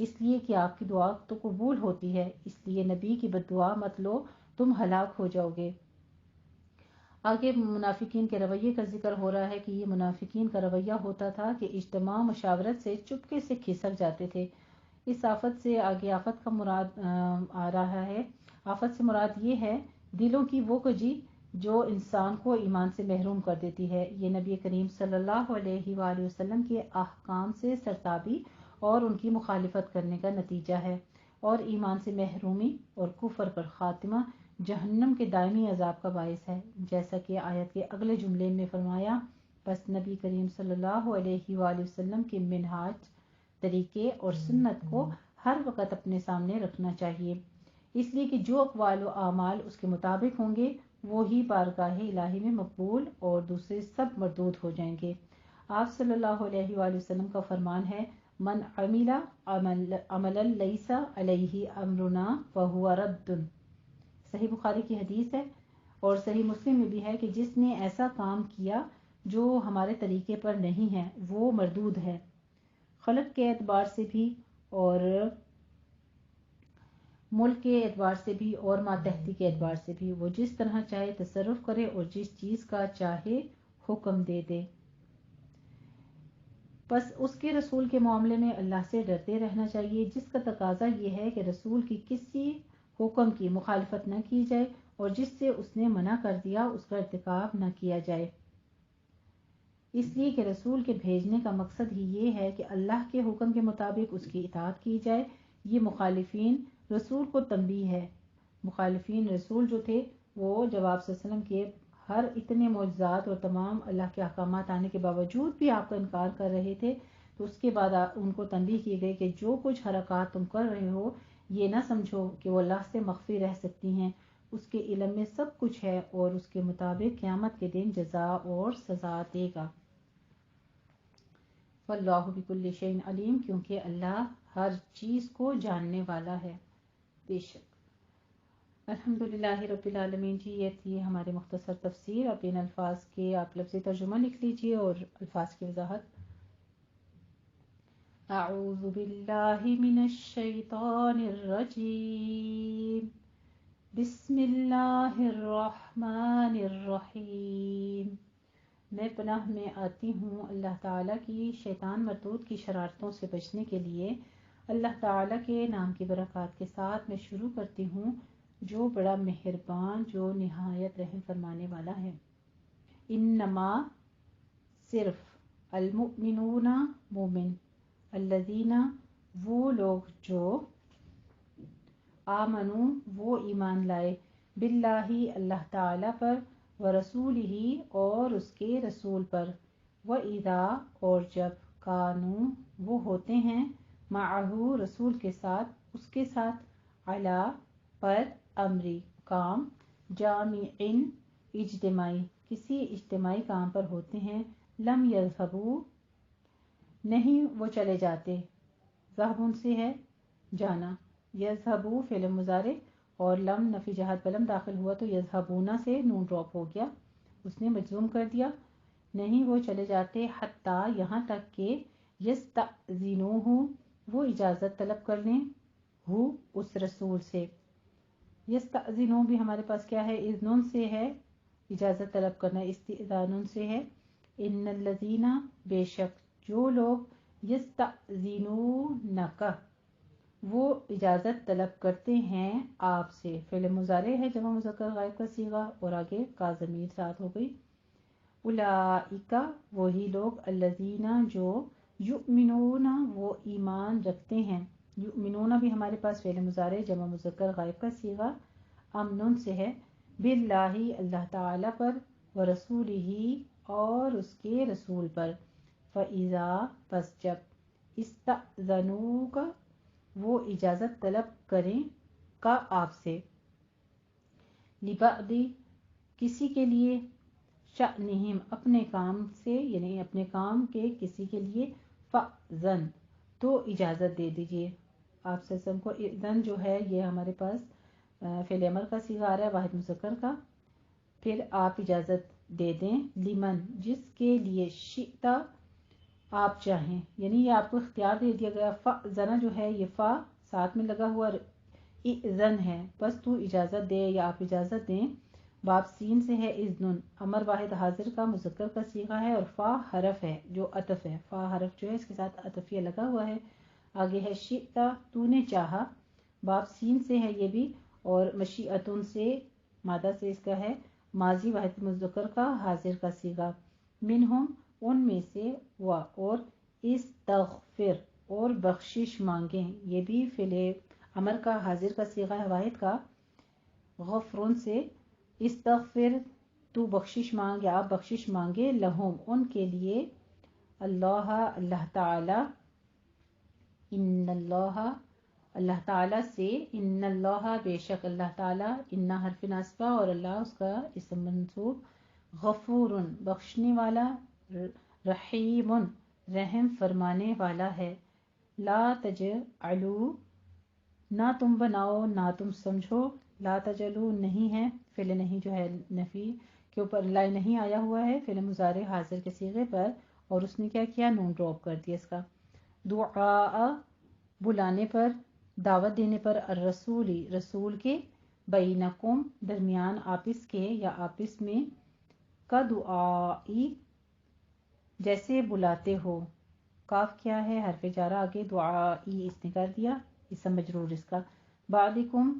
اس لیے کہ آپ کی دعا تو قبول ہوتی ہے، اس لیے نبی کی بد دعا مت لو، تم ہلاک ہو جاؤ گے۔ آگے منافقین کے رویے کا ذکر ہو رہا ہے کہ یہ منافقین کا رویہ ہوتا تھا کہ اجتماع مشاورت سے چپکے سے کھسک جاتے تھے۔ اس آفت سے آگے آفت کا مراد آ رہا ہے۔ آفت سے مراد یہ ہے دلوں کی وہ کجی جو انسان کو ایمان سے محروم کر دیتی ہے۔ یہ نبی کریم صلی اللہ علیہ وآلہ وسلم کے احکام سے سرتابی اور ان کی مخالفت کرنے کا نتیجہ ہے، اور ایمان سے محرومی اور کفر پر خاتمہ جہنم کے دائمی عذاب کا باعث ہے، جیسا کہ آیت کے اگلے جملے میں فرمایا۔ بس نبی کریم صلی اللہ علیہ وآلہ وسلم کے منہاج، طریقے اور سنت کو ہر وقت اپنے سامنے رکھنا چاہیے، اس لیے کہ جو اقوال و اعمال اس کے مطابق ہوں گے وہی بارگاہ الہی میں مقبول اور دوسرے سب مردود ہو جائیں گے۔ آپ صلی اللہ علیہ وآلہ وسلم کا فرمان ہے، من عمل عملا لیس علیہ امرنا فہو رد۔ صحیح بخاری کی حدیث ہے، اور صحیح مسلم میں بھی ہے کہ جس نے ایسا کام کیا جو ہمارے طریقے پر نہیں ہے وہ مردود ہے، خلق کے اعتبار سے بھی اور ملک کے اعتبار سے بھی اور ماتحتی کے اعتبار سے بھی۔ وہ جس طرح چاہے تصرف کرے اور جس چیز کا چاہے حکم دے دے۔ بس اس کے رسول کے معاملے میں اللہ سے ڈرتے رہنا چاہیے، جس کا تقاضا یہ ہے کہ رسول کی کسی حکم کی مخالفت نہ کی جائے اور جس سے اس نے منع کر دیا اس کا ارتکاب نہ کیا جائے، اس لیے کہ رسول کے بھیجنے کا مقصد ہی یہ ہے کہ اللہ کے حکم کے مطابق اس کی اطاعت کی جائے۔ یہ مخالفین رسول کو تنبیہ ہے۔ مخالفین رسول جو تھے وہ جب آپ صلی اللہ علیہ وسلم کے ہر اتنے معجزات اور تمام اللہ کے احکامات آنے کے باوجود بھی آپ کا انکار کر رہے تھے، تو اس کے بعد ان کو تنبیہ کی گئی کہ جو کچھ حرکات تم کر رہے ہو یہ نہ سمجھو کہ وہ اللہ سے مخفی رہ سکتی ہیں، اس کے علم میں سب کچھ ہے اور اس کے مطابق قیامت کے دن جزا اور سزا دے گا۔ واللہ بکل شیء علیم، کیونکہ اللہ ہر چیز کو جاننے والا ہے۔ بے شک۔ الحمدللہ رب العالمین جی، یہ تھی ہماری مختصر تفسیر۔ اب ان الفاظ کے آپ لفظی ترجمہ لکھ لیجئے اور الفاظ کی وضاحت۔ اعوذ باللہ من الشیطان الرجیم، بسم اللہ الرحمن الرحیم۔ میں پناہ میں آتی ہوں اللہ تعالیٰ کی شیطان مردود کی شرارتوں سے بچنے کے لیے۔ اللہ تعالیٰ کے نام کی برکات کے ساتھ میں شروع کرتی ہوں جو بڑا مہربان، جو نہایت رحم فرمانے والا ہے۔ انما صرف، المؤمنون مومن، الذین وہ لوگ جو، آمنو وہ ایمان لائے، باللہ اللہ تعالیٰ پر، ورسولہ اور اس کے رسول پر، وَإِذَا اور جب، کانوا وہ ہوتے ہیں، معہ رسول کے ساتھ، اس کے ساتھ، علی پر، امری کام، جامع اجتماعی کسی اجتماعی کام پر ہوتے ہیں، لم یذہبوا نہیں وہ چلے جاتے، ذہب سے ہے جانا، یذہبوا فعل مضارع اور لم نفی جہت بلم داخل ہوا تو یذہبون سے نون ڈراپ ہو گیا، اس نے مجزوم کر دیا۔ نہیں وہ چلے جاتے، حتیٰ یہاں تک کہ، یستأذنوہ وہ اجازت طلب کر لیں، ہو اس رسول سے۔ یستأذنو بھی ہمارے پاس کیا ہے، اذن سے ہے، اجازت طلب کرنا استئذان سے ہے۔ ان الذین بے شک جو لوگ، یستأذنونک وہ اجازت طلب کرتے ہیں آپ سے، فعل مضارع ہے جمع مذکر غائب کا صیغہ اور آگے کا ضمیر ساتھ ہو گئی۔ اولئک وہی لوگ، الذین جو، یؤمنون وہ ایمان رکھتے ہیں، یؤمنون بھی ہمارے پاس فعل مضارع جمع مذکر غائب کا صیغہ امن سے ہے، باللہ اللہ تعالیٰ پر، ورسولہ اور اس کے رسول پر، فَإِذَا پس جب، استأذنوک وہ اجازت طلب کریں کا آپ سے، لبعض کسی کے لیے، شأنہم اپنے کام سے یعنی اپنے کام کے کسی کے لیے، فأذن تو اجازت دے دیجئے۔ آپ سے سب کو اذن جو ہے یہ ہمارے پاس فعل امر کا صیغہ آ رہا ہے واحد مذکر کا، پھر آپ اجازت دے دیں، لمن جس کے لیے، شئتا آپ چاہیں، یعنی یہ آپ کو اختیار دے دیا گیا. فأذن جو ہے یہ فا ساتھ میں لگا ہوا اذن ہے، بس تو اجازت دے یا آپ اجازت دیں. باب سین سے ہے اذن، امر واحد حاضر کا مذکر کا صیغہ ہے، اور فا حرف ہے جو عطف ہے. فا حرف جو ہے اس کے ساتھ عطفیہ لگا ہوا ہے. آگے ہے شئتا، تو نے چاہا. باب سین سے ہے یہ بھی، اور مشیئتن سے مادہ سے اس کا ہے ماضی واحد مذکر کا حاضر کا صیغہ. منہم ان میں سے، و اور استغفر اور بخشش مانگیں، یہ بھی فعل امر کا حاضر کا صیغہ ہے واحد کا. غفرن سے استغفر تو بخشش مانگ یا آپ بخشش مانگے، لہم ان کے لیے، اللہ اللہ تعالی، ان اللہ اللہ تعالی سے، ان اللہ بے شک اللہ تعالی، ان حرف ناصبہ اور اللہ اس کا اسم منصوب. غفور بخشنے والا، رحیم رحم فرمانے والا ہے. لا تجعلوا نہ تم بناؤ، نہ تم سمجھو. لا تجعلوا نہیں ہے، فعل نہیں جو ہے نفی کے اوپر لا نہیں آیا ہوا ہے، فعل مضارع حاضر کے صیغے پر، اور اس نے کیا کیا، نون ڈراپ کر دیا اس کا. دعاء بلانے پر، دعوت دینے پر، الرسولی رسول کے، بینکم درمیان آپس کے یا آپس میں، کا دعائی جیسے بلاتے ہو. کاف کیا ہے، حرف جارہ، آگے دعائی اس نے کر دیا اسم مجرور اس کا. بعدکم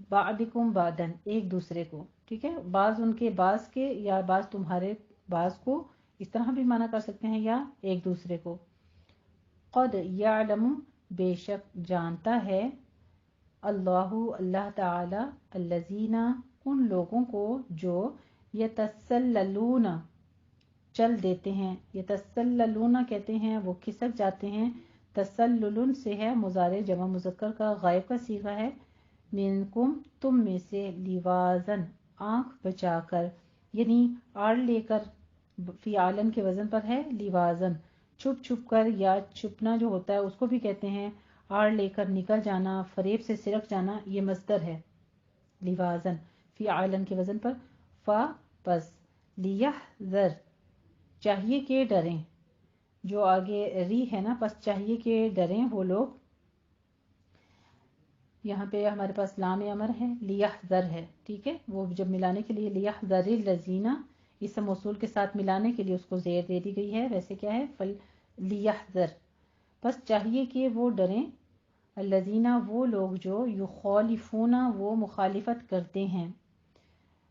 بعدکم بعدن ایک دوسرے کو، ٹھیک ہے، بعض ان کے بعض کے، یا بعض تمہارے بعض کو، اس طرح بھی معنی کر سکتے ہیں، یا ایک دوسرے کو. قد یعلم بے شک جانتا ہے، اللہ اللہ تعالی، الذین ان لوگوں کو جو یتسللون چل دیتے ہیں. یتسللون کہتے ہیں وہ کھسک جاتے ہیں. تسلل سے ہے مضارع جمع مذکر کا غائب کا صیغہ ہے. منکم تم میں سے، لیوازن آنکھ بچا کر، یعنی آڑ لے کر، فی عالن کے وزن پر ہے لیوازن، چھپ چھپ کر، یا چھپنا جو ہوتا ہے اس کو بھی کہتے ہیں آڑ لے کر نکل جانا، فریب سے سرک جانا، یہ مصدر ہے لیوازن فی عالن کے وزن پر. فا پس، لیحذر چاہیے کہ ڈریں، جو آگے ری ہے نا، پس چاہیے کہ ڈریں وہ لوگ. یہاں پہ ہمارے پاس لام امر ہے، لیحذر ہے، ٹھیک ہے، وہ جب ملانے کے لیے لیحذر الذین اس موصول کے ساتھ ملانے کے لیے اس کو زیر دے دی گئی ہے، ویسے کیا ہے لیحذر، بس چاہیے کہ وہ ڈریں، الذین وہ لوگ جو یخالفون وہ مخالفت کرتے ہیں،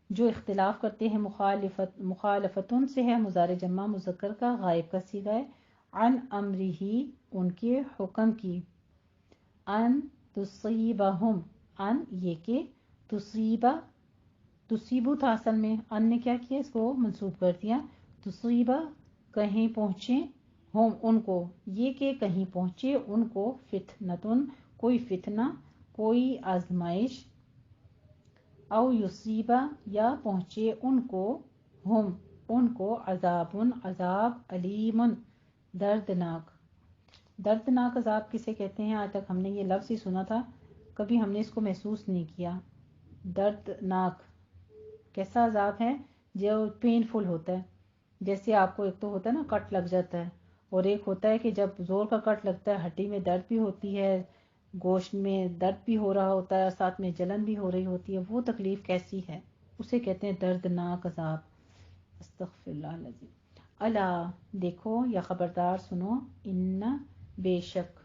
جو اختلاف کرتے ہیں. مخالفتن سے ہے مضارع جمع مذکر کا غائب کا صیغہ ہے. عن امرہ ان کے حکم کی. ان تصیبہم ان یہ کہ تصیبو تھا اصل میں، ان نے کیا کیا اس کو منصوب کر دیا. تصیبہ کہیں پہنچے، ہم ان کو، یہ کہ کہیں پہنچے ان کو، فتنتن کوئی فتنہ، کوئی آزمائش، او یصیبہ یا پہنچے ان کو، ہم ان کو، عذاب عذاب، علیم دردناک. دردناک عذاب کسے کہتے ہیں؟ آج تک ہم نے یہ لفظ ہی سنا تھا، کبھی ہم نے اس کو محسوس نہیں کیا. دردناک کیسا عذاب ہے؟ جو پینفل ہوتا ہے، جیسے آپ کو ایک تو ہوتا ہے نا کٹ لگ جاتا ہے، اور ایک ہوتا ہے کہ جب زور کا کٹ لگتا ہے ہڈی میں درد بھی ہوتی ہے، گوشت میں درد بھی ہو رہا ہوتا ہے، ساتھ میں جلن بھی ہو رہی ہوتی ہے. وہ تکلیف کیسی ہے، اسے کہتے ہیں دردناک عذاب. استغفر اللہ العظیم. الا دیکھو یا خبردار سنو، ان بے شک،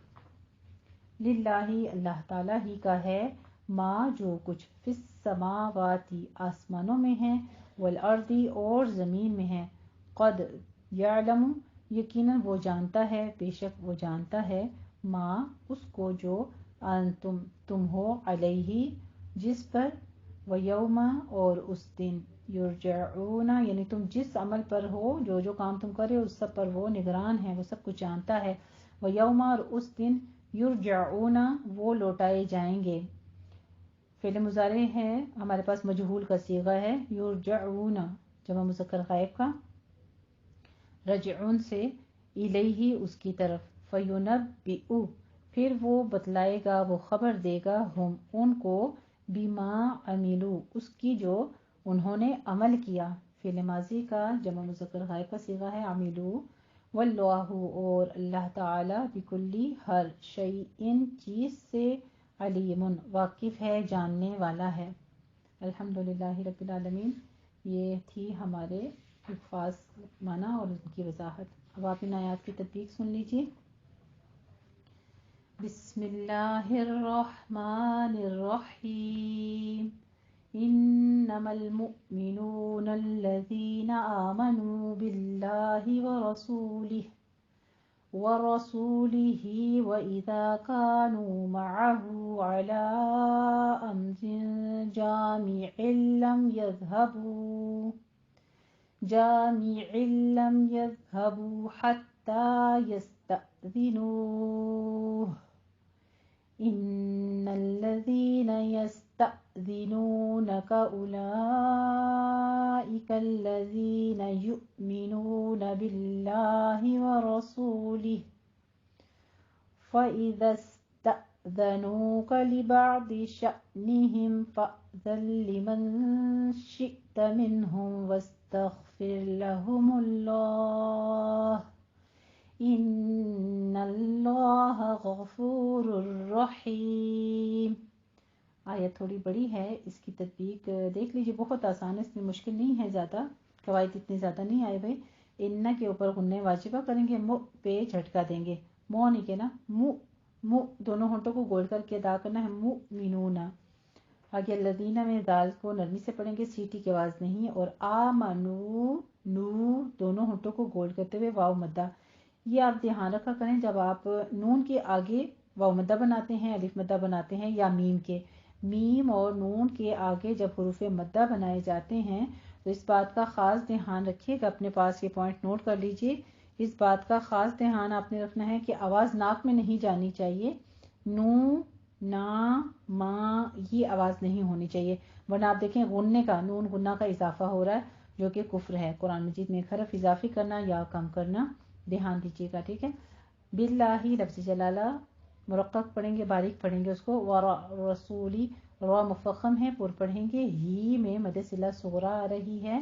للہ اللہ تعالیٰ ہی کا ہے، ما جو کچھ، فی السماواتی آسمانوں میں ہے، والارض اور زمین میں ہے. قد یعلم یقیناً وہ جانتا ہے، بے شک وہ جانتا ہے، ما اس کو جو، انتم تم ہو، علیہ جس پر، ویوم اور اس دن، یرجعون یعنی تم جس عمل پر ہو، جو جو کام تم کرے اس سب پر وہ نگران ہے، وہ سب کچھ جانتا ہے. ویوم اور اس دن، یرجعون وہ لوٹائے جائیں گے. فعل مضارع ہے ہمارے پاس مجہول کا صیغہ ہے، یرجعون جمع مذکر غائب کا، رجعون سے، الیہ اس کی طرف، فینبئ پھر وہ بتلائے گا، وہ خبر دے گا، ہم ان کو، بما عملوا اس کی جو انہوں نے عمل کیا. فعل ماضی کا جمع مذکر غائب کا صیغہ ہے عملوا، واللہ اور اللہ تعالی بکلی ہر شیء چیز سے علیم واقف ہے، جاننے والا ہے۔ الحمدللہ رب العالمین۔ یہ تھی ہمارے الفاظ معنی اور ان کی وضاحت۔ اب آپ ان آیات کی تطبیق سن لیجیے۔ بسم اللہ الرحمن الرحیم۔ انما المؤمنون الذین آمنوا باللہ ورسوله وإذا كانوا معه على أمر جامع لم يذهبوا حتى يستأذنوه إن الذين يستأذنونك أولئك الذين يؤمنون بالله ورسوله فإذا استأذنوك لبعض شأنهم فأذن لمن شئت منهم واستغفر لهم الله ان اللہ غفور الرحیم۔ آیت تھوڑی بڑی ہے، اس کی تطبیق دیکھ لیجیے، بہت آسان ہے، اس میں مشکل نہیں ہے زیادہ، قواعد اتنے زیادہ نہیں آئے بھائی۔ ان کے اوپر غنہ واجبہ کریں گے، مو پہ جھٹکا دیں گے، مو نہیں کہنا، مو مو دونوں ہونٹوں کو گول کر کے ادا کرنا ہے، مؤمنون۔ آگے الذین میں دال کو نرمی سے پڑھیں گے، سیٹی کی آواز نہیں، اور آمنو نو دونوں ہونٹوں کو گول کرتے ہوئے واو مدہ۔ یہ آپ دھیان رکھا کریں جب آپ نون کے آگے واو مدہ بناتے ہیں، الف مدہ بناتے ہیں، یا میم کے، میم اور نون کے آگے جب حروف مدہ بنائے جاتے ہیں تو اس بات کا خاص دھیان رکھیے گا، اپنے پاس یہ پوائنٹ نوٹ کر لیجئے۔ اس بات کا خاص دھیان آپ نے رکھنا ہے کہ آواز ناک میں نہیں جانی چاہیے، نو نا ما یہ آواز نہیں ہونی چاہیے، ورنہ آپ دیکھیں غننے کا، نون غنہ کا اضافہ ہو رہا ہے جو کہ کفر ہے۔ قرآن مجید میں ایک حرف اضافی کرنا یا کم کرنا دھیان دیجیے گا، ٹھیک ہے۔ باللہ لفظ جلالہ مرقق پڑھیں گے، باریک پڑھیں گے اس کو، رسولی را مفخم ہے، پر پڑھیں گے، ہی میں مد صلہ صغرا آ رہی ہے،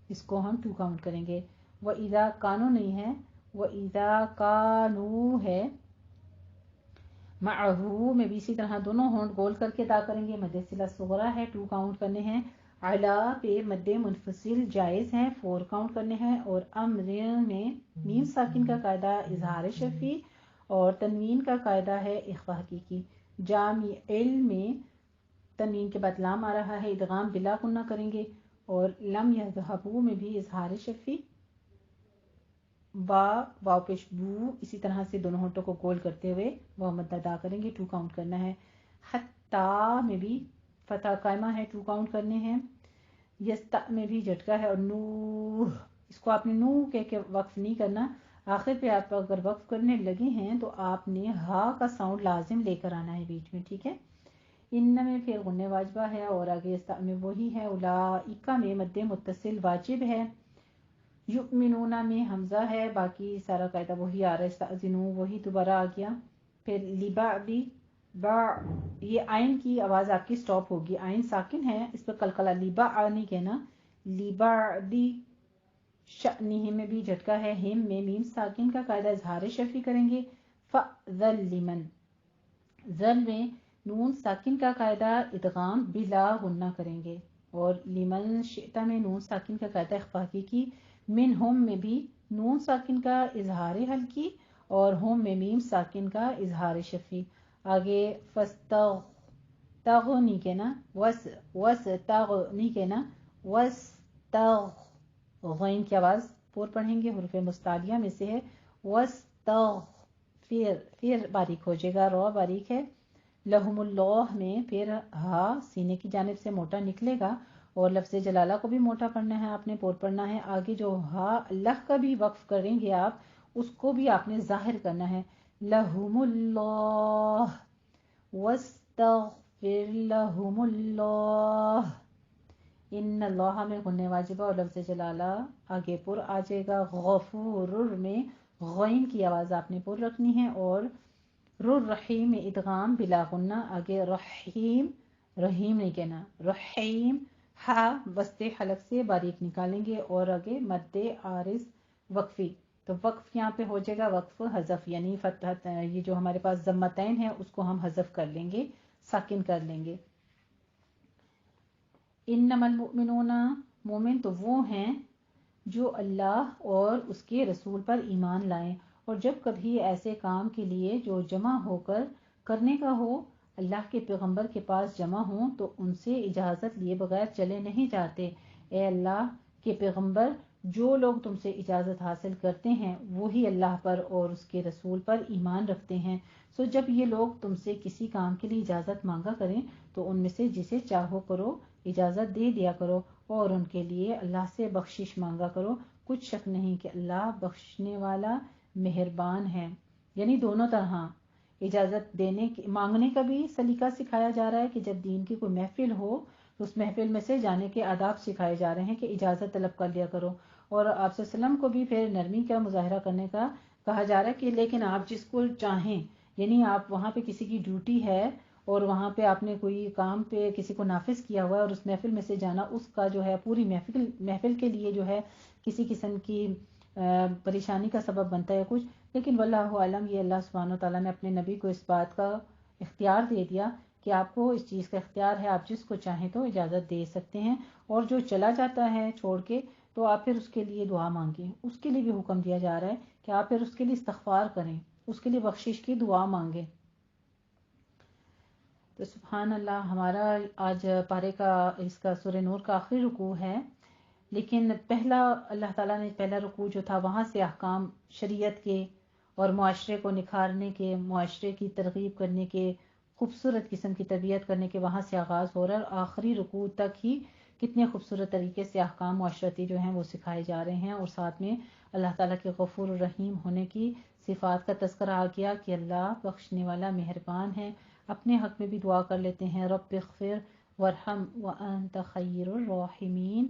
اس کو ہم 2 کاؤنٹ کریں گے۔ وَإِذَا کانو نہیں ہے، وَإِذَا کانو ہے، معہو میں بھی اسی طرح دونوں ہونٹ گول کر کے ادا کریں گے، مد صلہ صغرا ہے، 2 کاؤنٹ کرنے ہیں۔ علا پہ مد منفصل جائز ہیں، 4 کاؤنٹ کرنے ہیں، اور امر میں میم ساکن کا قاعدہ اظہار شفی اور تنوین کا قاعدہ ہے اخفاء حقیقی۔ جامع علم میں تنوین کے بعد لام آ رہا ہے، ادغام بلا غنہ کریں گے، اور لم یذہبوا میں بھی اظہار شفی، واو پیش بو اسی طرح سے دونوں ہونٹوں کو گول کرتے ہوئے واو مد ادا کریں گے، 2 کاؤنٹ کرنا ہے۔ حتی میں بھی فتح قائمہ ہے، 2 کاؤنٹ کرنے ہیں۔ یستا میں بھی جھٹکا ہے، اور نو اس کو آپ نے نو کہہ کے وقف نہیں کرنا، آخر پہ آپ اگر وقف کرنے لگے ہیں تو آپ نے ہا کا ساؤنڈ لازم لے کر آنا ہے بیچ میں، ٹھیک ہے۔ ان میں پھر غنہ واجبہ ہے، اور آگے یستا میں وہی ہے، اولئک میں مد متصل واجب ہے، یؤمنون میں حمزہ ہے، باقی سارا قاعدہ وہی آ رہا ہے، استأذنوا وہی دوبارہ آ گیا۔ پھر لبعض با یہ آئین کی آواز آپ کی سٹاپ ہوگی، آئین ساکن ہے، اس پہ قلقلہ، لبا نہیں کہنا، لبعض شأنہم میں بھی جھٹکا ہے، ہم میں میم ساکن کا قاعدہ اظہار شفی کریں گے۔ فأذن لمن، ذل میں نون ساکن کا قاعدہ ادغام بلا غنہ کریں گے، اور لمن شئتا میں نون ساکن کا قاعدہ اخفاء کی، منہم میں بھی نون ساکن کا اظہار حلقی اور ہم میں میم ساکن کا اظہار شفی۔ آگے تغ نہیں کہنا، تغ نہیں کہنا، غین کی آواز پور پڑھیں گے، حروف مستعلیہ میں سے ہے، پھر باریک ہو جائے گا، رو باریک ہے۔ لہم اللہ میں پھر ہا سینے کی جانب سے موٹا نکلے گا، اور لفظ جلالہ کو بھی موٹا پڑھنا ہے آپ نے، پور پڑھنا ہے۔ آگے جو ہا اللہ کا بھی وقف کریں گے آپ، اس کو بھی آپ نے ظاہر کرنا ہے، لہم اللہ واستغفر لہم اللہ۔ ان اللہ میں غنہ واجبہ اور لفظ جلالہ آگے پر آ جائے گا۔ غفور میں غین کی آواز آپ نے پر رکھنی ہے، اور رحیم میں ادغام بلا غنہ، آگے رحیم رحیم نہیں کہنا، رحیم ہا وسط حلق سے باریک نکالیں گے، اور آگے مد عارض وقفی، تو وقف یہاں پہ ہو جائے گا وقف حذف، یعنی فتح یہ جو ہمارے پاس ضمتین ہے اس کو ہم حذف کر لیں گے، ساکن کر لیں گے. انما المؤمنون، مومن تو وہ ہیں جو اللہ اور اس کے رسول پر ایمان لائیں، اور جب کبھی ایسے کام کے لیے جو جمع ہو کر کرنے کا ہو اللہ کے پیغمبر کے پاس جمع ہوں تو ان سے اجازت لیے بغیر چلے نہیں جاتے. اے اللہ کے پیغمبر، جو لوگ تم سے اجازت حاصل کرتے ہیں وہی اللہ پر اور اس کے رسول پر ایمان رکھتے ہیں. سو جب یہ لوگ تم سے کسی کام کے لیے اجازت مانگا کریں تو ان میں سے جسے چاہو کرو اجازت دے دیا کرو، اور ان کے لیے اللہ سے بخشش مانگا کرو. کچھ شک نہیں کہ اللہ بخشنے والا مہربان ہے. یعنی دونوں طرح اجازت مانگنے کا بھی سلیقہ سکھایا جا رہا ہے کہ جب دین کی کوئی محفل ہو تو اس محفل میں سے جانے کے آداب سکھائے جا رہے ہیں کہ اجازت طلب کر لیا کرو. اور آپ صلی اللہ علیہ وسلم کو بھی پھر نرمی کا مظاہرہ کرنے کا کہا جا رہا ہے کہ لیکن آپ جس کو چاہیں، یعنی آپ وہاں پہ کسی کی ڈیوٹی ہے اور وہاں پہ آپ نے کوئی کام پہ کسی کو نافذ کیا ہوا ہے اور اس محفل میں سے جانا اس کا جو ہے پوری محفل کے لیے جو ہے کسی قسم کی پریشانی کا سبب بنتا ہے کچھ، لیکن واللہ عالم یہ اللہ سبحانہ و تعالیٰ نے اپنے نبی کو اس بات کا اختیار دے دیا کہ آپ کو اس چیز کا اختیار ہے، آپ جس کو چاہیں تو اجازت دے سکتے ہیں. اور جو چلا جاتا ہے چھوڑ کے تو آپ پھر اس کے لیے دعا مانگیں، اس کے لیے بھی حکم دیا جا رہا ہے کہ آپ پھر اس کے لیے استغفار کریں، اس کے لیے بخشش کی دعا مانگیں. تو سبحان اللہ، ہمارا آج پارے کا اس کا سورہ نور کا آخری رکوع ہے، لیکن پہلا اللہ تعالیٰ نے پہلا رکوع جو تھا وہاں سے احکام شریعت کے اور معاشرے کو نکھارنے کے، معاشرے کی ترغیب کرنے کے، خوبصورت قسم کی تربیت کرنے کے وہاں سے آغاز ہو رہا ہے، اور آخری رکوع تک ہی کتنے خوبصورت طریقے سے احکام معاشرتی جو ہیں وہ سکھائے جا رہے ہیں، اور ساتھ میں اللہ تعالیٰ کے غفور الرحیم ہونے کی صفات کا تذکرہ آ گیا کہ اللہ بخشنے والا مہربان ہے. اپنے حق میں بھی دعا کر لیتے ہیں، رب اغفر وارحم وانت خیر الراحمین.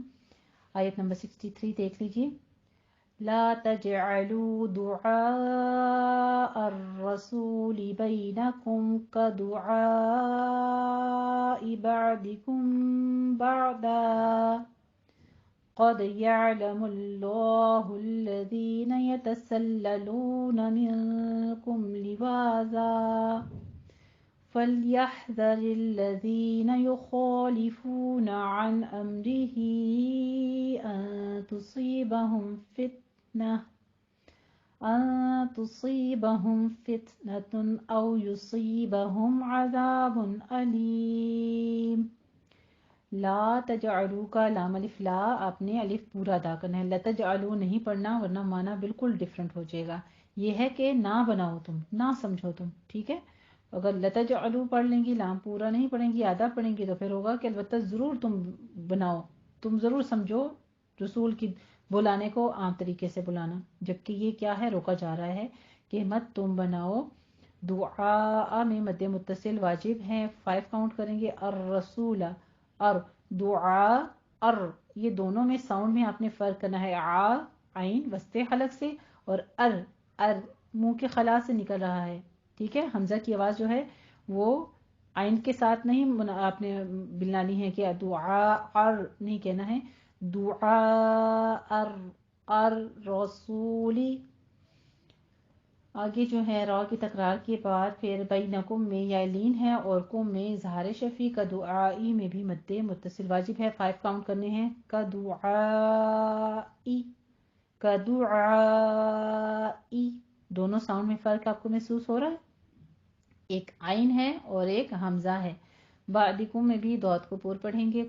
آیت نمبر 63 دیکھ لیجیے. لا تجعلوا دعاء الرسول بينكم كدعاء بعضكم بعضا قد يعلم الله الذين يتسللون منكم لواذا فليحذر الذين يخالفون عن أمره أن تصيبهم فتنة أو يصيبهم عذاب أليم. لا تجعلوا کا لام الف لا آپ نے الف پورا ادا کرنا ہے، لتجعلوا نہیں پڑھنا ورنہ معنی بالکل ڈیفرنٹ ہو جائے گا. یہ ہے کہ نہ بناؤ تم، نہ سمجھو تم، ٹھیک ہے. اگر لتجعلوا پڑھ لیں گی، لام پورا نہیں پڑھیں گی، آدھا پڑھیں گی، تو پھر ہوگا کہ البتہ ضرور تم بناؤ، تم ضرور سمجھو رسول کی بلانے کو عام طریقے سے بلانا. جبکہ یہ کیا ہے، روکا جا رہا ہے کہ مت تم بناؤ. دعا میں مد متصل واجب ہے، 5 کاؤنٹ کریں گے. الرسول اور دعا یہ دونوں میں ساؤنڈ میں آپ نے فرق کرنا ہے. عین وسط حلق سے، اور منہ کے خلا سے نکل رہا ہے، ٹھیک ہے. حمزہ کی آواز جو ہے وہ عین کے ساتھ نہیں آپ نے بلانی ہے کہ دعا نہیں کہنا ہے. دعا الرسولی. آگے جو ہے را کی تکرار کے بعد پھر بینکم میں یا لین ہے، اور کم میں اظہار شفیع. کا دعائی میں بھی مد متصل واجب ہے، 5 کاؤنٹ کرنے ہیں. کا دعائی دونوں ساؤنڈ میں فرق آپ کو محسوس ہو رہا ہے، ایک عین ہے اور ایک حمزہ ہے. بعدکم میں بھی دود کو پور پڑھیں گے.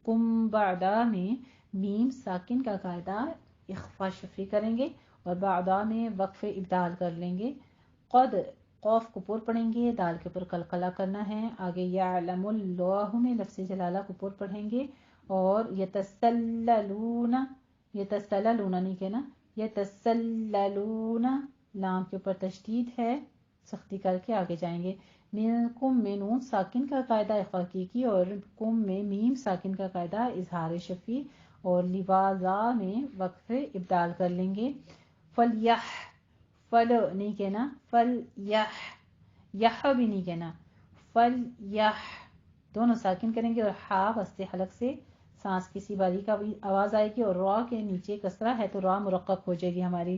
کم بعدا میں میم ساکن کا قاعدہ اخفا شفی کریں گے، اور بعدا میں وقف ابدال کر لیں گے. قد قوف کو پور پڑھیں گے، دال کے اوپر قلقلہ کرنا ہے. آگے یعلم اللہ میں لفظ جلالہ کو پور پڑھیں گے، اور یتسللون نہیں کہنا، یتسللون لام کے اوپر تشدید ہے، سختی کر کے آگے جائیں گے. منکم میں نون ساکن کا قاعدہ اخفا کی، اور کم میں میم ساکن کا قاعدہ اظہار شفی، اور لواذا میں وقف ابدال کر لیں گے. فل نہیں کہنا، یح بھی نہیں کہنا، دونوں ساکن کریں گے، اور ہا وسط حلق سے سانس کسی باری کا بھی آواز آئے گی، اور را کے نیچے کسرہ ہے تو را مرقق ہو جائے گی ہماری.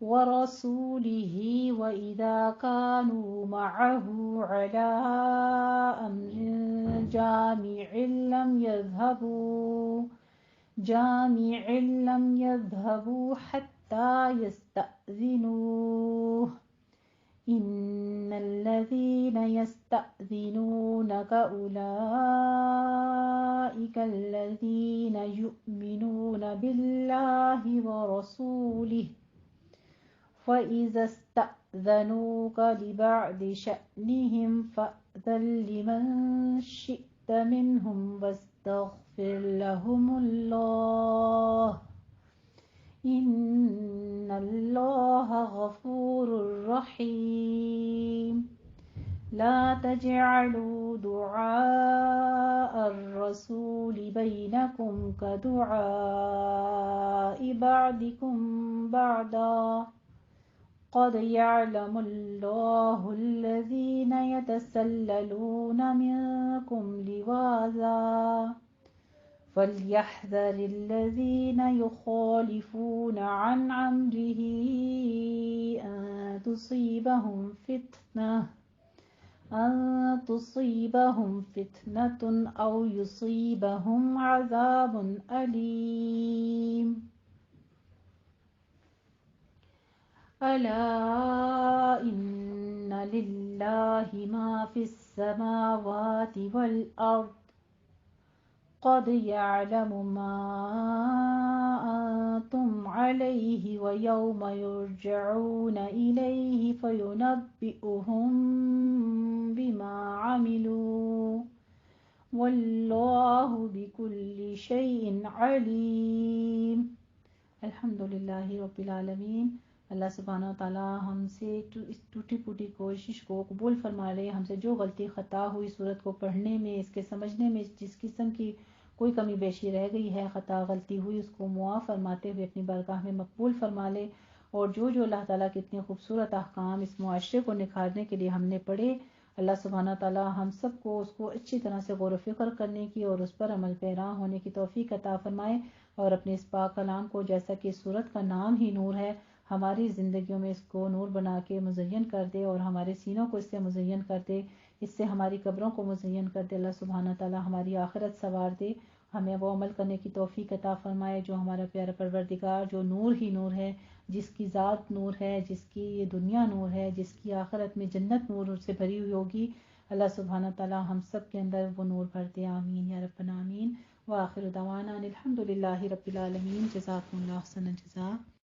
ورسوله وإذا كانوا معه على أمر جامع لم يذهبوا حتى يستأذنوه إن الذين يستأذنونك أولئك الذين يؤمنون بالله ورسوله فإذا استأذنوك لبعض شأنهم فأذن لمن شئت منهم واستغفر لهم الله إن الله غفور رحيم لا تجعلوا دعاء الرسول بينكم كدعاء بعضكم بعضا قد يعلم الله الذين يتسللون منكم لواذا فليحذر الذين يخالفون عن أمره أن تصيبهم فتنة أو يصيبهم عذاب أليم ألا إن لله ما في السماوات والأرض قد يعلم ما أنتم عليه ويوم يرجعون إليه فينبئهم بما عملوا والله بكل شيء عليم الحمدللہ رب العالمین۔ اللہ سبحانہ و تعالیٰ ہم سے اس ٹوٹی پھوٹی کوشش کو قبول فرما لے، ہم سے جو غلطی خطا ہوئی صورت کو پڑھنے میں، اس کے سمجھنے میں جس قسم کی کوئی کمی بیشی رہ گئی ہے، خطا غلطی ہوئی، اس کو معاف فرماتے ہوئے اپنی بارگاہ میں مقبول فرما لے، اور جو اللہ تعالیٰ کے اتنے خوبصورت احکام اس معاشرے کو نکھارنے کے لیے ہم نے پڑھے، اللہ سبحانہ تعالیٰ ہم سب کو اس کو اچھی طرح سے غور و فکر کرنے کی اور اس پر عمل پیرا ہونے کی توفیق عطا فرمائے، اور اپنے اس پاک کلام کو، جیسا کہ سورت کا نام ہی نور ہے، ہماری زندگیوں میں اس کو نور بنا کے مزین کر دے، اور ہمارے سینوں کو اس سے مزین کر دے، اس سے ہماری قبروں کو مزین کر دے۔ اللہ سبحانہ تعالیٰ ہماری آخرت سنوار دے، ہمیں وہ عمل کرنے کی توفیق عطا فرمائے جو ہمارا پیارا پروردگار، جو نور ہی نور ہے، جس کی ذات نور ہے، جس کی یہ دنیا نور ہے، جس کی آخرت میں جنت نور سے بھری ہوئی ہوگی۔ اللہ سبحانہ تعالیٰ ہم سب کے اندر وہ نور بھر دے، آمین یا رب العالمین۔ وآخر دعوانا الحمدللہ رب العالمین۔ جزاکم اللہ احسن الجزاء۔